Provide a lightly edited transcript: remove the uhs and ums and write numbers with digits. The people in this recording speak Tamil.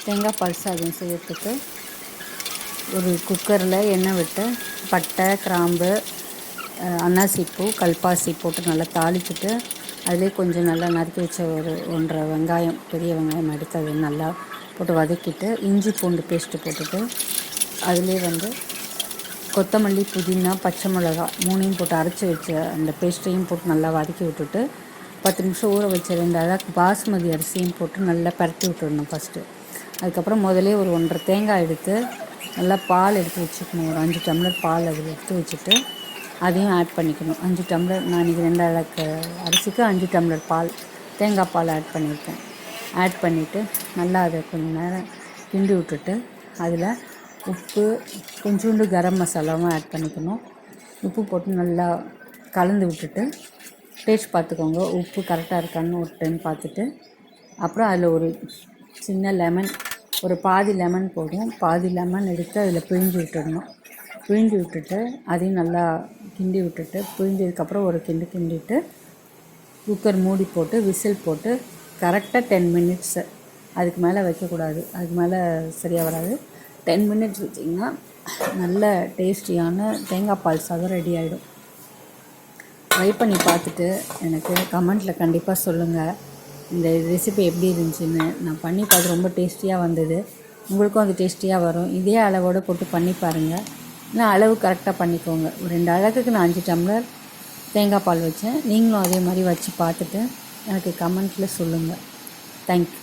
தேங்காய் பால் சாதம் செய்யறதுக்கு ஒரு குக்கரில் எண்ணெய் விட்டு பட்டை, கிராம்பு, அன்னாசிப்பூ, கல்பாசி போட்டு நல்லா தாளிச்சிட்டு அதிலே கொஞ்சம் நல்லா நறுக்கி வச்ச ஒரு 1.5 வெங்காயம், பெரிய வெங்காயம் எடுத்து அதை நல்லா போட்டு வதக்கிட்டு இஞ்சி பூண்டு பேஸ்ட்டு போட்டுட்டு அதிலே கொத்தமல்லி, புதினா, பச்சை மிளகா 3யும் போட்டு அரைச்சி வச்ச அந்த பேஸ்ட்டையும் போட்டு நல்லா வதக்கி விட்டுட்டு 10 நிமிஷம் ஊற வச்ச 2 அழகு பாஸ்மதி அரிசியும் போட்டு நல்லா பரட்டி விட்டுடணும் ஃபஸ்ட்டு. அதுக்கப்புறம் முதலே ஒரு 1.5 தேங்காய் எடுத்து நல்லா பால் எடுத்து வச்சுக்கணும். ஒரு 5 டம்ளர் பால் அதில் எடுத்து வச்சுட்டு அதையும் ஆட் பண்ணிக்கணும். 5 டம்ளர், நான் இன்றைக்கி 2 அழகு அரிசிக்கு 5 டம்ளர் பால், தேங்காய் பால் ஆட் பண்ணியிருக்கேன். ஆட் பண்ணிவிட்டு நல்லா அதை கொஞ்சம் நேரம் கிண்டி விட்டுட்டு அதில் உப்பு, கொஞ்சோண்டு கரம் மசாலாவும் ஆட் பண்ணிக்கணும். உப்பு போட்டு நல்லா கலந்து விட்டுட்டு டேஸ்ட் பார்த்துக்கோங்க, உப்பு கரெக்டாக இருக்கான்னு ஒரு டைம் பார்த்துட்டு அப்புறம் அதில் ஒரு சின்ன லெமன், ஒரு பாதி லெமன் போதும், பாதி லெமன் எடுத்து அதில் பிழிஞ்சு விட்டுடணும். பிழிஞ்சு விட்டுட்டு அதையும் நல்லா கிண்டி விட்டுட்டு பிழிஞ்சதுக்கப்புறம் ஒரு கிண்டிட்டு குக்கர் மூடி போட்டு விசில் போட்டு கரெக்டாக 10 மினிட்ஸு, அதுக்கு மேலே வைக்கக்கூடாது, அதுக்கு மேலே சரியாக வராது. 10 மினிட்ஸ் வச்சிங்கன்னா நல்ல டேஸ்டியான தேங்காய் பால் சாதம் ரெடி ஆகிடும். ட்ரை பண்ணி பார்த்துட்டு எனக்கு கமெண்ட்டில் கண்டிப்பாக சொல்லுங்கள் இந்த ரெசிபி எப்படி இருந்துச்சுன்னு. நான் பண்ணி பார்த்து ரொம்ப டேஸ்டியாக வந்தது. உங்களுக்கும் அது டேஸ்டியாக வரும். இதே அளவோடு போட்டு பண்ணி பாருங்கள். ஆனால் அளவு கரெக்டாக பண்ணிக்கோங்க. ஒரு 2 அழகுக்கு நான் 5 டம்ளர் தேங்காய் பால் வச்சேன். நீங்களும் அதே மாதிரி வச்சு பார்த்துட்டு எனக்கு கமெண்ட்டில் சொல்லுங்கள். தேங்க்யூ.